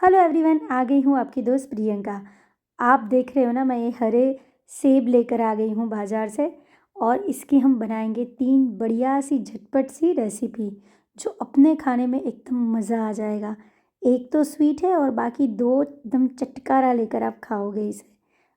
Hello everyone, आ गई हूँ आपकी दोस्त प्रियंका। आप देख रहे हो ना, मैं ये हरे सेब लेकर आ गई हूँ बाज़ार से। और इसकी हम बनाएंगे 3 बढ़िया सी झटपट सी रेसिपी जो अपने खाने में एकदम मज़ा आ जाएगा। एक तो स्वीट है और बाकी 2 एकदम चटकारा लेकर आप खाओगे इसे।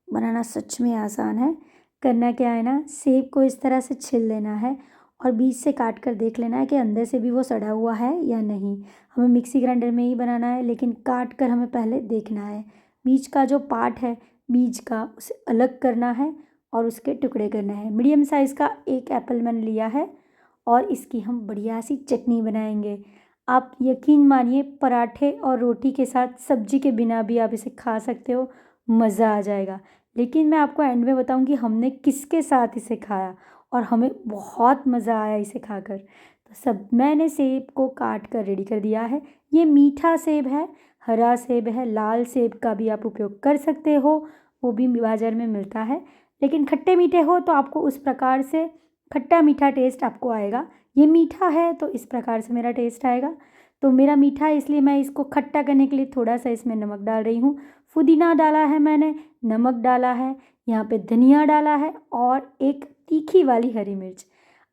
बनाना सच में आसान है। करना क्या है ना, सेब को इस तरह से छिल लेना है और बीच से काट कर देख लेना है कि अंदर से भी वो सड़ा हुआ है या नहीं। हमें मिक्सी ग्राइंडर में ही बनाना है, लेकिन काट कर हमें पहले देखना है। बीच का जो पार्ट है बीज का, उसे अलग करना है और उसके टुकड़े करना है। मीडियम साइज़ का एक एप्पल मैंने लिया है और इसकी हम बढ़िया सी चटनी बनाएंगे। आप यकीन मानिए, पराठे और रोटी के साथ सब्जी के बिना भी आप इसे खा सकते हो, मज़ा आ जाएगा। लेकिन मैं आपको एंड में बताऊंगी हमने किसके साथ इसे खाया और हमें बहुत मज़ा आया इसे खाकर। तो सब मैंने सेब को काट कर रेडी कर दिया है। ये मीठा सेब है, हरा सेब है, लाल सेब का भी आप उपयोग कर सकते हो, वो भी बाज़ार में मिलता है। लेकिन खट्टे मीठे हो तो आपको उस प्रकार से खट्टा मीठा टेस्ट आपको आएगा। ये मीठा है तो इस प्रकार से मेरा टेस्ट आएगा। तो मेरा मीठा है इसलिए मैं इसको खट्टा करने के लिए थोड़ा सा इसमें नमक डाल रही हूँ। पुदीना डाला है मैंने, नमक डाला है, यहाँ पे धनिया डाला है और एक तीखी वाली हरी मिर्च।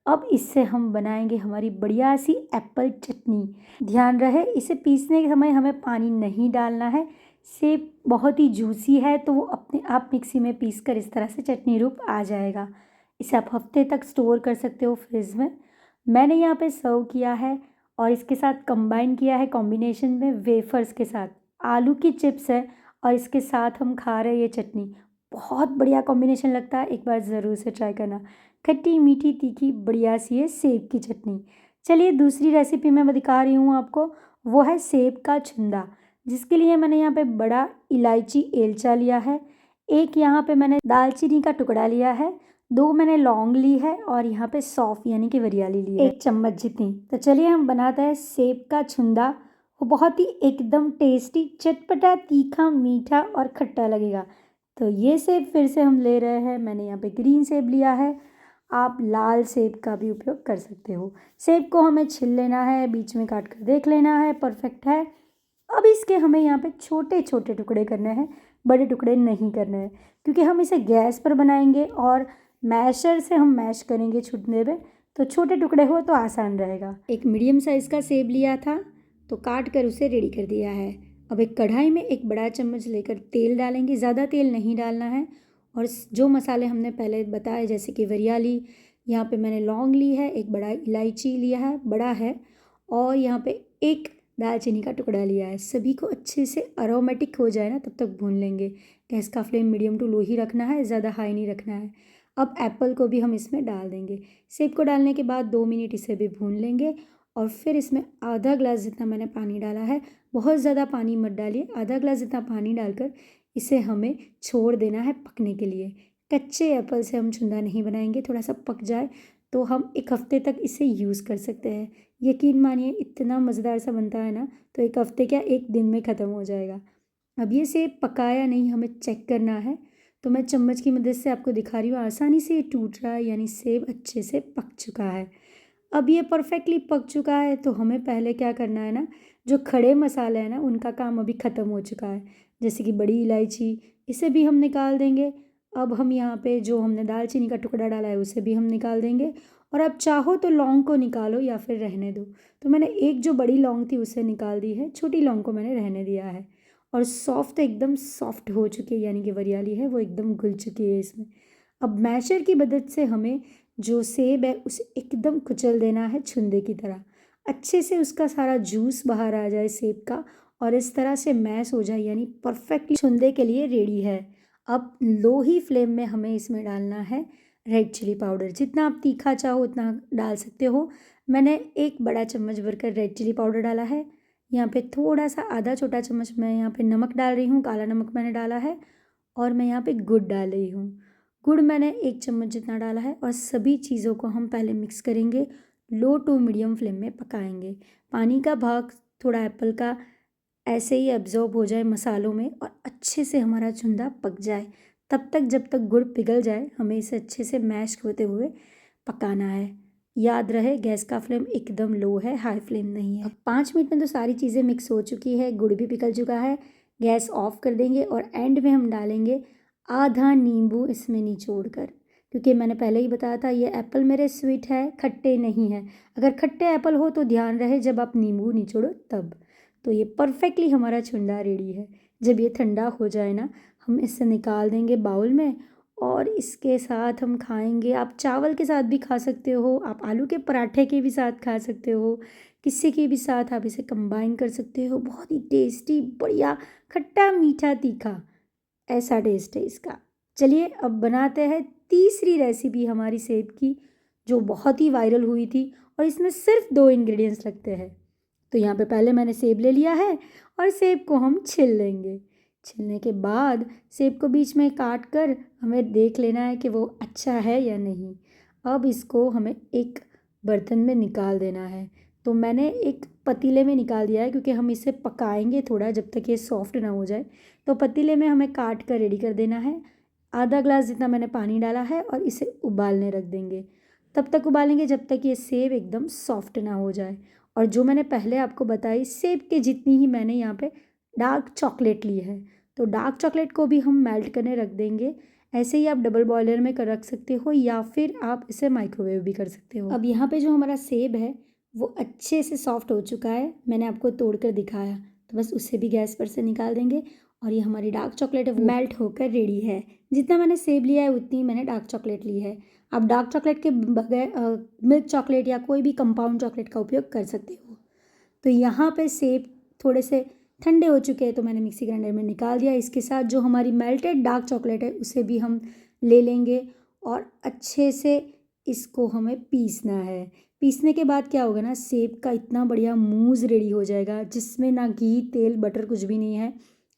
अब इससे हम बनाएंगे हमारी बढ़िया सी एप्पल चटनी। ध्यान रहे, इसे पीसने के समय हमें पानी नहीं डालना है। सेब बहुत ही जूसी है तो वो अपने आप मिक्सी में पीस कर इस तरह से चटनी रूप आ जाएगा। इसे आप हफ्ते तक स्टोर कर सकते हो फ्रिज में। मैंने यहाँ पे सर्व किया है और इसके साथ कंबाइन किया है कॉम्बिनेशन में वेफर्स के साथ। आलू की चिप्स है और इसके साथ हम खा रहे हैं ये चटनी। बहुत बढ़िया कॉम्बिनेशन लगता है, एक बार ज़रूर से ट्राई करना। खट्टी मीठी तीखी बढ़िया सी है सेब की चटनी। चलिए दूसरी रेसिपी मैं दिखा रही हूँ आपको, वो है सेब का छुंदा। जिसके लिए मैंने यहाँ पे बड़ा इलायची एलचा लिया है, एक यहाँ पे मैंने दालचीनी का टुकड़ा लिया है, 2 मैंने लौंग ली है और यहाँ पे सौंफ यानी कि वरियाली ली है 1 चम्मच जितनी। तो चलिए हम बनाते हैं सेब का छुंदा। वो बहुत ही एकदम टेस्टी, चटपटा, तीखा, मीठा और खट्टा लगेगा। तो ये सेब फिर से हम ले रहे हैं, मैंने यहाँ पे ग्रीन सेब लिया है, आप लाल सेब का भी उपयोग कर सकते हो। सेब को हमें छिल लेना है, बीच में काट कर देख लेना है, परफेक्ट है। अब इसके हमें यहाँ पे छोटे छोटे टुकड़े करने हैं, बड़े टुकड़े नहीं करने हैं, क्योंकि हम इसे गैस पर बनाएंगे और मैशर से हम मैश करेंगे छुटने में, तो छोटे टुकड़े हो तो आसान रहेगा। एक मीडियम साइज़ का सेब लिया था तो काट कर उसे रेडी कर दिया है। अब एक कढ़ाई में 1 बड़ा चम्मच लेकर तेल डालेंगे, ज़्यादा तेल नहीं डालना है। और जो मसाले हमने पहले बताए, जैसे कि वरियाली, यहाँ पे मैंने लौंग ली है, एक बड़ा इलायची लिया है, बड़ा है, और यहाँ पे एक दालचीनी का टुकड़ा लिया है। सभी को अच्छे से अरोमेटिक हो जाए ना तब तक भून लेंगे। गैस का फ्लेम मीडियम टू लो ही रखना है, ज़्यादा हाई नहीं रखना है। अब एप्पल को भी हम इसमें डाल देंगे। सेब को डालने के बाद 2 मिनट इसे भी भून लेंगे और फिर इसमें आधा ग्लास जितना मैंने पानी डाला है। बहुत ज़्यादा पानी मत डालिए, आधा ग्लास जितना पानी डालकर इसे हमें छोड़ देना है पकने के लिए। कच्चे एप्पल से हम छुंदा नहीं बनाएंगे, थोड़ा सा पक जाए तो हम 1 हफ्ते तक इसे यूज़ कर सकते हैं। यकीन मानिए इतना मज़ेदार सा बनता है ना, तो 1 हफ्ते क्या 1 दिन में ख़त्म हो जाएगा। अब ये सेब पका या नहीं हमें चेक करना है, तो मैं चम्मच की मदद से आपको दिखा रही हूँ। आसानी से ये टूट रहा है, यानी सेब अच्छे से पक चुका है। अब ये परफेक्टली पक चुका है तो हमें पहले क्या करना है ना, जो खड़े मसाले हैं ना उनका काम अभी ख़त्म हो चुका है। जैसे कि बड़ी इलायची, इसे भी हम निकाल देंगे। अब हम यहाँ पे जो हमने दालचीनी का टुकड़ा डाला है उसे भी हम निकाल देंगे। और अब चाहो तो लौंग को निकालो या फिर रहने दो। तो मैंने एक जो बड़ी लौंग थी उसे निकाल दी है, छोटी लौंग को मैंने रहने दिया है। और सौंफ तो एकदम सॉफ्ट हो चुकी है, यानी कि वरियाली है वो एकदम घुल चुकी है इसमें। अब मैशर की मदद से हमें जो सेब है उसे एकदम कुचल देना है छुंदे की तरह। अच्छे से उसका सारा जूस बाहर आ जाए सेब का और इस तरह से मैश हो जाए, यानी परफेक्टली छुंदे के लिए रेडी है। अब लो ही फ्लेम में हमें इसमें डालना है रेड चिली पाउडर। जितना आप तीखा चाहो उतना डाल सकते हो। मैंने 1 बड़ा चम्मच भरकर रेड चिली पाउडर डाला है। यहाँ पे थोड़ा सा आधा छोटा चम्मच मैं यहाँ पे नमक डाल रही हूँ, काला नमक मैंने डाला है। और मैं यहाँ पे गुड़ डाल रही हूँ। गुड़ मैंने 1 चम्मच जितना डाला है और सभी चीज़ों को हम पहले मिक्स करेंगे, लो टू मीडियम फ्लेम में पकाएंगे। पानी का भाग थोड़ा एप्पल का ऐसे ही एब्जॉर्ब हो जाए मसालों में और अच्छे से हमारा चुंदा पक जाए। तब तक जब तक गुड़ पिघल जाए हमें इसे अच्छे से मैश होते हुए पकाना है। याद रहे गैस का फ्लेम एकदम लो है, हाई फ्लेम नहीं है। अब 5 मिनट में तो सारी चीज़ें मिक्स हो चुकी है, गुड़ भी पिघल चुका है। गैस ऑफ कर देंगे और एंड में हम डालेंगे आधा नींबू इसमें निचोड़ कर, क्योंकि मैंने पहले ही बताया था ये एप्पल मेरे स्वीट है, खट्टे नहीं है। अगर खट्टे एप्पल हो तो ध्यान रहे जब आप नींबू निचोड़ो तब। तो ये परफेक्टली हमारा छुंदा रेडी है। जब ये ठंडा हो जाए ना, हम इसे निकाल देंगे बाउल में और इसके साथ हम खाएंगे। आप चावल के साथ भी खा सकते हो, आप आलू के पराठे के भी साथ खा सकते हो, किसी के भी साथ आप इसे कंबाइन कर सकते हो। बहुत ही टेस्टी, बढ़िया, खट्टा मीठा तीखा, ऐसा टेस्ट है इसका। चलिए अब बनाते हैं तीसरी रेसिपी हमारी सेब की, जो बहुत ही वायरल हुई थी और इसमें सिर्फ 2 इंग्रेडिएंट्स लगते हैं। तो यहाँ पे पहले मैंने सेब ले लिया है और सेब को हम छील लेंगे। छीलने के बाद सेब को बीच में काट कर हमें देख लेना है कि वो अच्छा है या नहीं। अब इसको हमें एक बर्तन में निकाल देना है। तो मैंने एक पतीले में निकाल दिया है, क्योंकि हम इसे पकाएंगे थोड़ा जब तक ये सॉफ्ट ना हो जाए। तो पतीले में हमें काट कर रेडी कर देना है। आधा ग्लास जितना मैंने पानी डाला है और इसे उबालने रख देंगे। तब तक उबालेंगे जब तक ये सेब एकदम सॉफ्ट ना हो जाए। और जो मैंने पहले आपको बताई, सेब के जितनी ही मैंने यहाँ पे डार्क चॉकलेट ली है। तो डार्क चॉकलेट को भी हम मेल्ट करने रख देंगे। ऐसे ही आप डबल बॉयलर में कर रख सकते हो या फिर आप इसे माइक्रोवेव भी कर सकते हो। अब यहाँ पे जो हमारा सेब है वो अच्छे से सॉफ्ट हो चुका है, मैंने आपको तोड़ कर दिखाया। तो बस उसे भी गैस पर से निकाल देंगे और ये हमारी डार्क चॉकलेट है वो मेल्ट होकर रेडी है। जितना मैंने सेब लिया है उतनी मैंने डार्क चॉकलेट ली है। आप डार्क चॉकलेट के बगैर मिल्क चॉकलेट या कोई भी कंपाउंड चॉकलेट का उपयोग कर सकते हो। तो यहाँ पे सेब थोड़े से ठंडे हो चुके हैं तो मैंने मिक्सी ग्राइंडर में निकाल दिया। इसके साथ जो हमारी मेल्टेड डार्क चॉकलेट है उसे भी हम ले लेंगे और अच्छे से इसको हमें पीसना है। पीसने के बाद क्या होगा ना, सेब का इतना बढ़िया मूस रेडी हो जाएगा जिसमें ना घी, तेल, बटर कुछ भी नहीं है,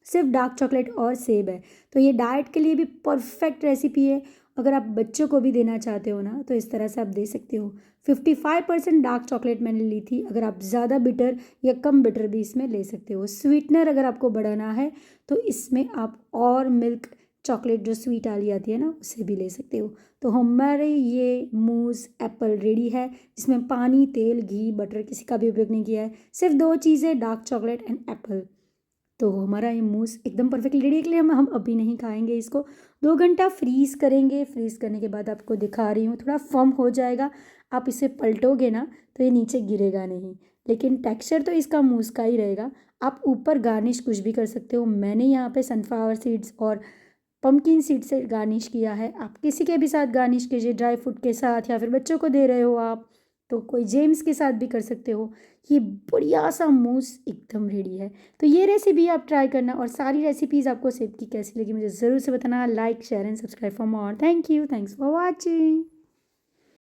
सिर्फ डार्क चॉकलेट और सेब है। तो ये डाइट के लिए भी परफेक्ट रेसिपी है। अगर आप बच्चों को भी देना चाहते हो ना तो इस तरह से आप दे सकते हो। 55% डार्क चॉकलेट मैंने ली थी। अगर आप ज़्यादा बिटर या कम बिटर भी इसमें ले सकते हो। स्वीटनर अगर आपको बढ़ाना है तो इसमें आप और मिल्क चॉकलेट जो स्वीट वाली आती है ना उसे भी ले सकते हो। तो हमारे ये मूस एप्पल रेडी है, जिसमें पानी, तेल, घी, बटर किसी का भी उपयोग नहीं किया है, सिर्फ 2 चीज़ें, डार्क चॉकलेट एंड एप्पल। तो हमारा ये मूस एकदम परफेक्टली रेडी है। के लिए हम अभी नहीं खाएंगे इसको, 2 घंटा फ्रीज़ करेंगे। फ्रीज़ करने के बाद आपको दिखा रही हूँ, थोड़ा फर्म हो जाएगा। आप इसे पलटोगे ना तो ये नीचे गिरेगा नहीं, लेकिन टेक्सचर तो इसका मूस का ही रहेगा। आप ऊपर गार्निश कुछ भी कर सकते हो। मैंने यहाँ पे सनफ्लावर सीड्स और पम्पकिन सीड से गार्निश किया है। आप किसी के भी साथ गार्निश कीजिए, ड्राई फ्रूट के साथ या फिर बच्चों को दे रहे हो आप तो कोई जेम्स के साथ भी कर सकते हो। ये बढ़िया सा मूस एकदम रेडी है। तो ये रेसिपी आप ट्राई करना और सारी रेसिपीज़ आपको सेब की कैसी लगी मुझे ज़रूर से बताना। Like, share and subscribe for more. Thank you, thanks for watching.